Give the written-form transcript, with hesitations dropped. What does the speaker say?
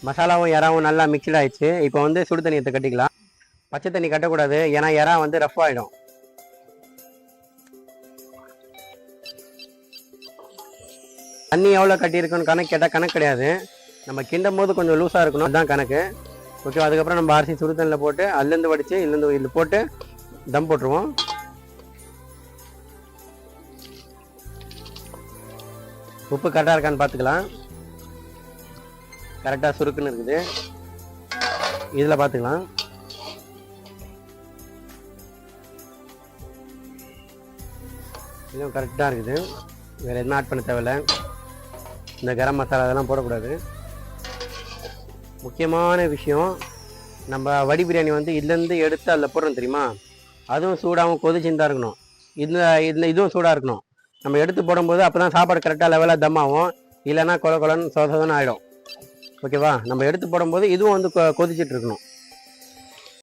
மசாலாவும் இறாவும் நல்லா மிக்சட் ஆயிடுச்சு. இப்போ வந்து சுடு தண்ணி எடுத்து கட்டிக்கலாம். பச்சை தண்ணி கட்டக்கூடாது, ஏன்னா இறா வந்து ரஃப் ஆகிடும். தண்ணி எவ்வளோ கட்டியிருக்குன்னு கணக்கு கேட்டால் கணக்கு கிடையாது. நம்ம கிண்டும் போது கொஞ்சம் லூஸாக இருக்கணும், அதுதான் கணக்கு. ஓகே, அதுக்கப்புறம் நம்ம அரிசி சுடு தண்ணியில் போட்டு அதுலேருந்து வடித்து இதுலேருந்து இதில் போட்டு தம் போட்டுருவோம். உப்பு கரெக்டாக இருக்கான்னு பார்த்துக்கலாம். கரெக்டாக சுருக்குன்னு இருக்குது, இதில் பார்த்துக்கலாம். இதுவும் கரெக்டாக இருக்குது, வேறு எதுவும் ஆட் பண்ண தேவையில்லை. இந்த கரம் மசாலா அதெல்லாம் போடக்கூடாது. முக்கியமான விஷயம், நம்ம வடி பிரியாணி வந்து இதுலேருந்து எடுத்து அதில் போடுறோம் தெரியுமா, அதுவும் சூடாகவும் கொதிச்சுன்னு இருக்கணும். இதுவும் சூடாக இருக்கணும். நம்ம எடுத்து போடும்போது அப்போ தான் சாப்பாடு கரெக்டாக லெவலாக தம் ஆகும். இல்லைன்னா கொலன்னு சொதன்னு ஆகிடும். ஓகேவா? நம்ம எடுத்து போடும்போது இதுவும் வந்து கொதிச்சுட்டு இருக்கணும்.